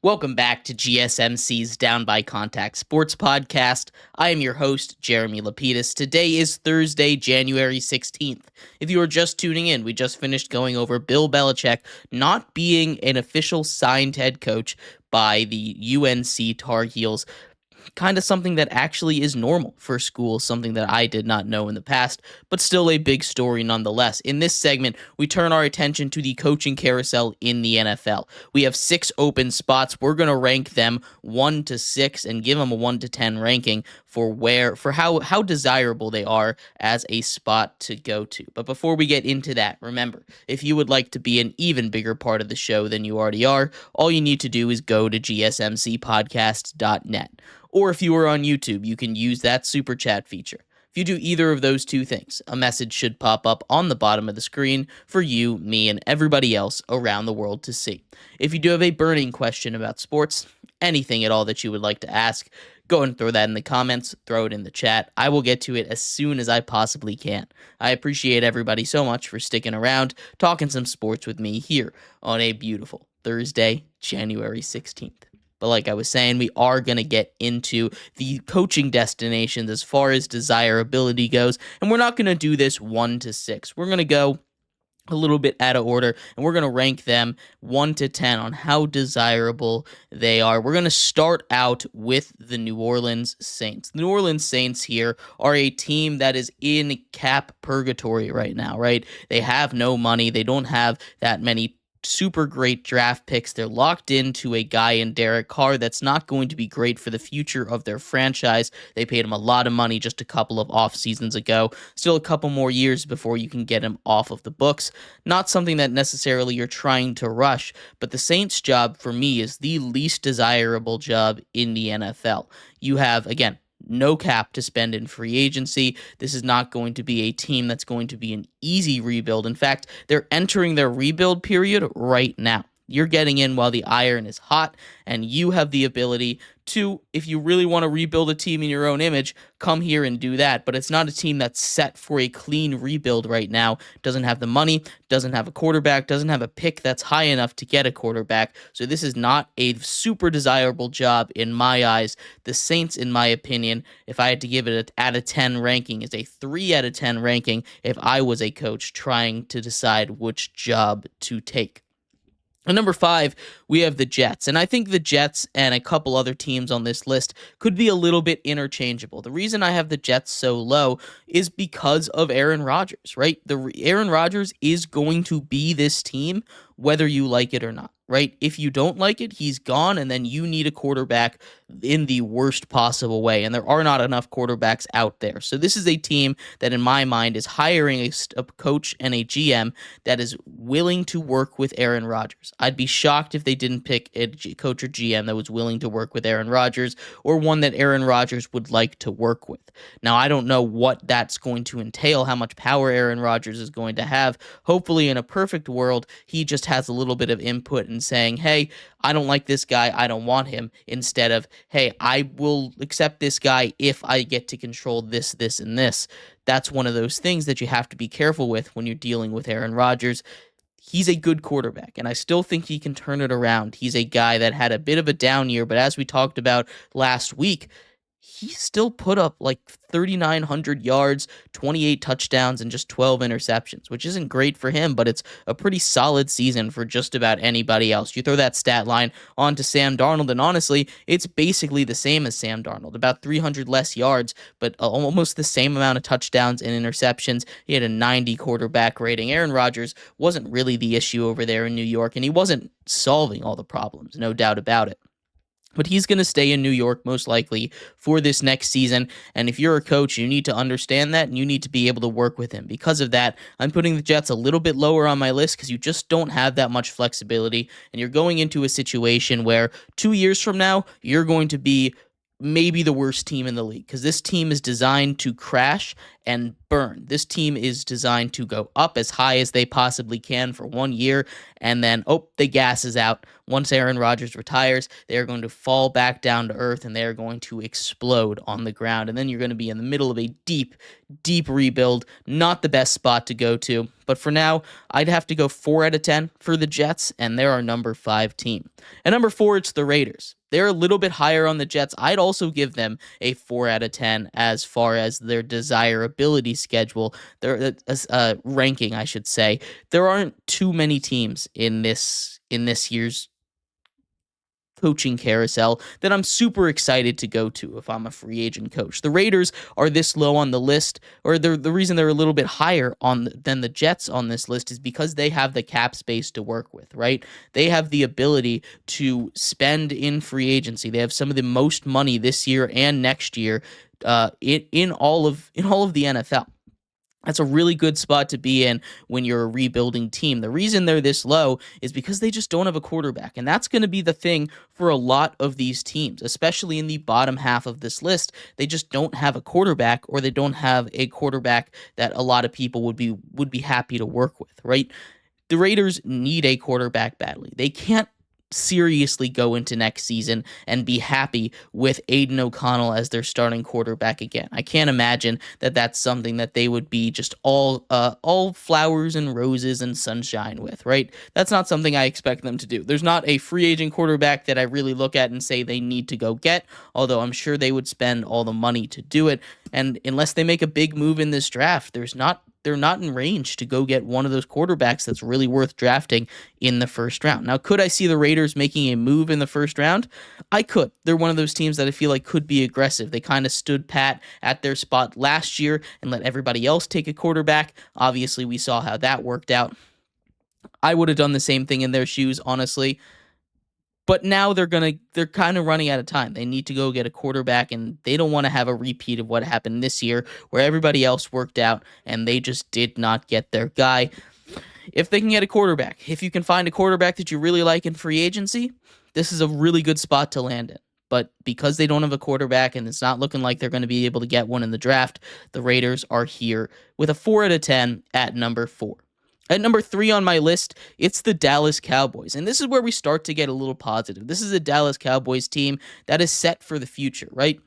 Welcome back to GSMC's Down by Contact Sports Podcast. I am your host, Jeremy Lapidus. Today is Thursday, January 16th. If you are just tuning in, we just finished going over Bill Belichick not being an official signed head coach by the UNC Tar Heels. Kind of something that actually is normal for schools, something that I did not know in the past, but still a big story nonetheless. In this segment, we turn our attention to the coaching carousel in the NFL. We have 6 open spots. We're going to rank them 1 to 6 and give them a 1 to 10 ranking for how desirable they are as a spot to go to. But before we get into that, remember, if you would like to be an even bigger part of the show than you already are, all you need to do is go to gsmcpodcast.net. Or if you are on YouTube, you can use that super chat feature. If you do either of those two things, a message should pop up on the bottom of the screen for you, me, and everybody else around the world to see. If you do have a burning question about sports, anything at all that you would like to ask, go and throw that in the comments, throw it in the chat. I will get to it as soon as I possibly can. I appreciate everybody so much for sticking around, talking some sports with me here on a beautiful Thursday, January 16th. But like I was saying, we are going to get into the coaching destinations as far as desirability goes. And we're not going to do this 1 to 6. We're going to go a little bit out of order, and we're going to rank them 1 to 10 on how desirable they are. We're going to start out with the New Orleans Saints. The New Orleans Saints here are a team that is in cap purgatory right now, right? They have no money. They don't have that many super great draft picks. They're locked into a guy in Derek Carr that's not going to be great for the future of their franchise. They paid him a lot of money just a couple of off seasons ago. Still a couple more years before you can get him off of the books. Not something that necessarily you're trying to rush, but the Saints' job for me is the least desirable job in the NFL. You have, again, no cap to spend in free agency. This is not going to be a team that's going to be an easy rebuild. In fact, they're entering their rebuild period right now. You're getting in while the iron is hot, and you have the ability to, if you really want to rebuild a team in your own image, come here and do that. But it's not a team that's set for a clean rebuild right now. Doesn't have the money, doesn't have a quarterback, doesn't have a pick that's high enough to get a quarterback. So this is not a super desirable job in my eyes. The Saints, in my opinion, if I had to give it an out of 10 ranking, is a 3 out of 10 ranking if I was a coach trying to decide which job to take. At number 5, we have the Jets, and I think the Jets and a couple other teams on this list could be a little bit interchangeable. The reason I have the Jets so low is because of Aaron Rodgers, right? Aaron Rodgers is going to be this team whether you like it or not, right? If you don't like it, he's gone, and then you need a quarterback in the worst possible way, and there are not enough quarterbacks out there. So this is a team that, in my mind, is hiring a coach and a GM that is willing to work with Aaron Rodgers. I'd be shocked if they didn't pick a coach or GM that was willing to work with Aaron Rodgers, or one that Aaron Rodgers would like to work with. Now, I don't know what that's going to entail, how much power Aaron Rodgers is going to have. Hopefully, in a perfect world, he just has a little bit of input in saying, hey, I don't like this guy, I don't want him, instead of, hey, I will accept this guy if I get to control this, this, and this. That's one of those things that you have to be careful with when you're dealing with Aaron Rodgers. He's a good quarterback, and I still think he can turn it around. He's a guy that had a bit of a down year, but as we talked about last week, he still put up like 3,900 yards, 28 touchdowns, and just 12 interceptions, which isn't great for him, but it's a pretty solid season for just about anybody else. You throw that stat line onto Sam Darnold, and honestly, it's basically the same as Sam Darnold. About 300 less yards, but almost the same amount of touchdowns and interceptions. He had a 90 quarterback rating. Aaron Rodgers wasn't really the issue over there in New York, and he wasn't solving all the problems, no doubt about it. But he's going to stay in New York most likely for this next season. And if you're a coach, you need to understand that and you need to be able to work with him. Because of that, I'm putting the Jets a little bit lower on my list because you just don't have that much flexibility. And you're going into a situation where 2 years from now, you're going to be maybe the worst team in the league, because this team is designed to crash and burn. This team is designed to go up as high as they possibly can for 1 year, and then, the gas is out. Once Aaron Rodgers retires, they are going to fall back down to earth, and they are going to explode on the ground. And then you're going to be in the middle of a deep, deep rebuild. Not the best spot to go to. But for now, I'd have to go 4 out of 10 for the Jets, and they're our number 5 team. At number 4, it's the Raiders. They're a little bit higher on the Jets. I'd also give them a 4 out of 10 as far as their desirability schedule, their ranking, I should say. There aren't too many teams in this year's coaching carousel that I'm super excited to go to if I'm a free agent coach. The Raiders are this low on the list, or the reason they're a little bit higher than the Jets on this list is because they have the cap space to work with, right? They have the ability to spend in free agency. They have some of the most money this year and next year in all of the NFL. That's a really good spot to be in when you're a rebuilding team. The reason they're this low is because they just don't have a quarterback. And that's going to be the thing for a lot of these teams, especially in the bottom half of this list. They just don't have a quarterback, or they don't have a quarterback that a lot of people would be happy to work with, right? The Raiders need a quarterback badly. They can't seriously go into next season and be happy with Aiden O'Connell as their starting quarterback again. I can't imagine that that's something that they would be just all flowers and roses and sunshine with, right? That's not something I expect them to do. There's not a free agent quarterback that I really look at and say they need to go get, although I'm sure they would spend all the money to do it. And unless they make a big move in this draft, they're not in range to go get one of those quarterbacks that's really worth drafting in the first round. Now, could I see the Raiders making a move in the first round? I could. They're one of those teams that I feel like could be aggressive. They kind of stood pat at their spot last year and let everybody else take a quarterback. Obviously, we saw how that worked out. I would have done the same thing in their shoes, honestly. But now they're kind of running out of time. They need to go get a quarterback, and they don't want to have a repeat of what happened this year where everybody else worked out and they just did not get their guy. If they can get a quarterback, if you can find a quarterback that you really like in free agency, this is a really good spot to land in. But because they don't have a quarterback and it's not looking like they're going to be able to get one in the draft, the Raiders are here with a 4 out of 10 at number 4. At number 3 on my list, it's the Dallas Cowboys. And this is where we start to get a little positive. This is a Dallas Cowboys team that is set for the future, right?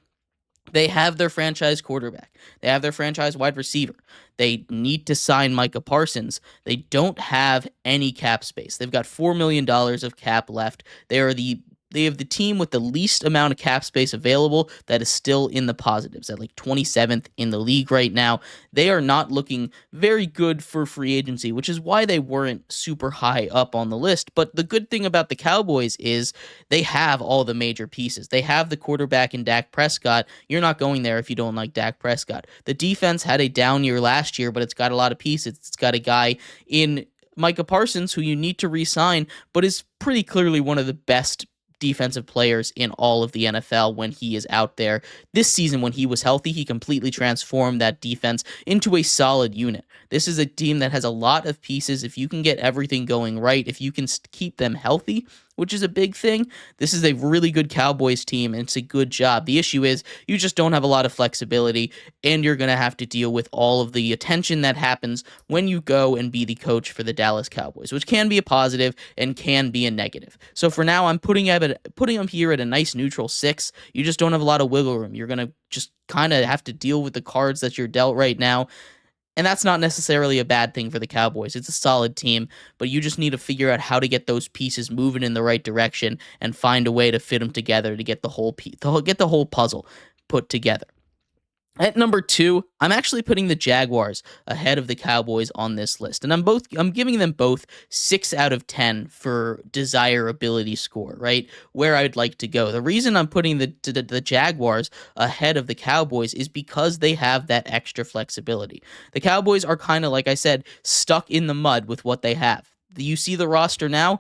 They have their franchise quarterback. They have their franchise wide receiver. They need to sign Micah Parsons. They don't have any cap space. They've got $4 million of cap left. They have the team with the least amount of cap space available that is still in the positives at like 27th in the league right now. They are not looking very good for free agency, which is why they weren't super high up on the list. But the good thing about the Cowboys is they have all the major pieces. They have the quarterback in Dak Prescott. You're not going there if you don't like Dak Prescott. The defense had a down year last year, but it's got a lot of pieces. It's got a guy in Micah Parsons who you need to re-sign, but is pretty clearly one of the best defensive players in all of the NFL when he is out there. This season, when he was healthy, he completely transformed that defense into a solid unit. This is a team that has a lot of pieces. If you can get everything going right, if you can keep them healthy, which is a big thing, this is a really good Cowboys team, and it's a good job. The issue is you just don't have a lot of flexibility, and you're going to have to deal with all of the attention that happens when you go and be the coach for the Dallas Cowboys, which can be a positive and can be a negative. So for now, I'm putting them here at a nice neutral 6. You just don't have a lot of wiggle room. You're going to just kind of have to deal with the cards that you're dealt right now. And that's not necessarily a bad thing for the Cowboys. It's a solid team, but you just need to figure out how to get those pieces moving in the right direction and find a way to fit them together to get the whole puzzle put together. At number 2, I'm actually putting the Jaguars ahead of the Cowboys on this list. And I'm giving them both 6 out of 10 for desirability score, right? Where I'd like to go. The reason I'm putting the Jaguars ahead of the Cowboys is because they have that extra flexibility. The Cowboys are kind of, like I said, stuck in the mud with what they have. You see the roster now.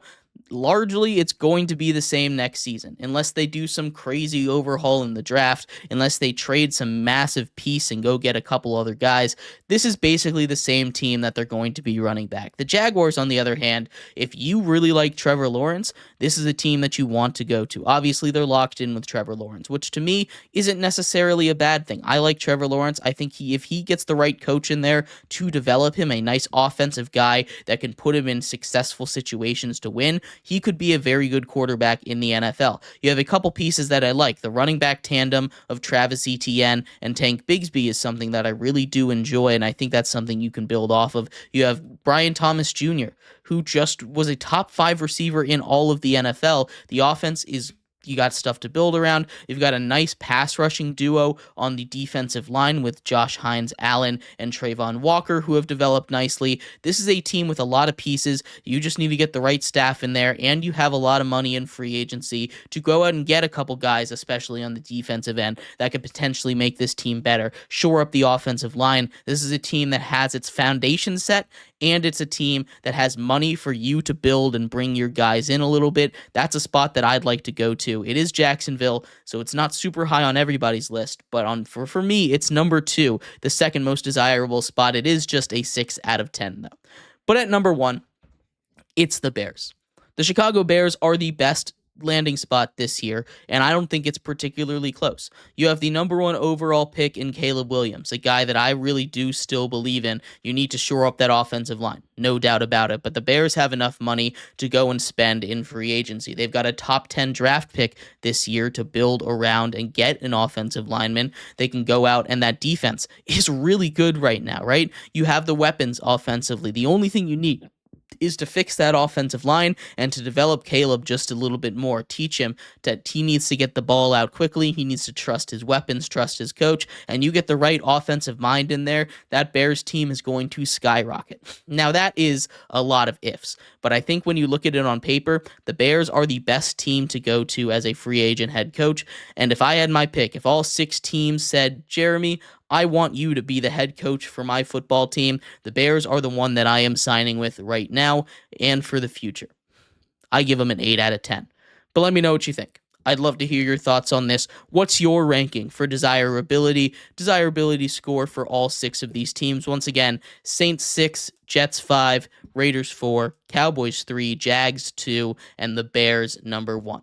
largely it's going to be the same next season unless they do some crazy overhaul in the draft, unless they trade some massive piece and go get a couple other guys. This is basically the same team that they're going to be running back. The Jaguars, on the other hand, if you really like Trevor Lawrence, this is a team that you want to go to. Obviously, they're locked in with Trevor Lawrence, which to me isn't necessarily a bad thing. I like Trevor Lawrence. I think if he gets the right coach in there to develop him, a nice offensive guy that can put him in successful situations to win, he could be a very good quarterback in the NFL. You have a couple pieces that I like. The running back tandem of Travis Etienne and Tank Bigsby is something that I really do enjoy, and I think that's something you can build off of. You have Brian Thomas Jr., who just was a top 5 receiver in all of the NFL. The offense is you got stuff to build around. You've got a nice pass rushing duo on the defensive line with Josh Hines Allen and Trayvon Walker, who have developed nicely. This is a team with a lot of pieces. You just need to get the right staff in there, and you have a lot of money in free agency to go out and get a couple guys, especially on the defensive end, that could potentially make this team better, shore up the offensive line. This is a team that has its foundation set, and it's a team that has money for you to build and bring your guys in a little bit. That's a spot that I'd like to go to. It is Jacksonville, so it's not super high on everybody's list, but for me, it's number 2, the second most desirable spot. It is just a 6 out of 10, though. But at number 1, it's the Bears. The Chicago Bears are the best landing spot this year, and I don't think it's particularly close. You have the number 1 overall pick in Caleb Williams, a guy that I really do still believe in. You need to shore up that offensive line, no doubt about it, but the Bears have enough money to go and spend in free agency. They've got a top 10 draft pick this year to build around and get an offensive lineman. They can go out, and that defense is really good right now, right? You have the weapons offensively. The only thing you need is to fix that offensive line and to develop Caleb just a little bit more. Teach him that he needs to get the ball out quickly. He needs to trust his weapons, trust his coach, and you get the right offensive mind in there, that Bears team is going to skyrocket. Now, that is a lot of ifs, but I think when you look at it on paper, the Bears are the best team to go to as a free agent head coach, and if I had my pick, if all 6 teams said, Jeremy, I want you to be the head coach for my football team, the Bears are the one that I am signing with right now and for the future. I give them an 8 out of 10. But let me know what you think. I'd love to hear your thoughts on this. What's your ranking for desirability score for all 6 of these teams? Once again, Saints 6, Jets 5, Raiders 4, Cowboys 3, Jags 2, and the Bears number 1.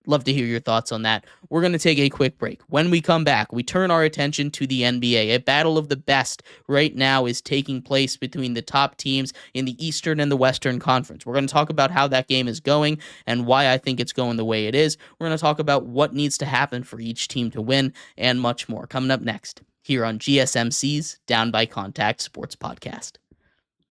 Love to hear your thoughts on that. We're going to take a quick break. When we come back, we turn our attention to the NBA. A battle of the best right now is taking place between the top teams in the Eastern and the Western Conference. We're going to talk about how that game is going and why I think it's going the way it is. We're going to talk about what needs to happen for each team to win and much more. Coming up next here on GSMC's Down by Contact Sports Podcast.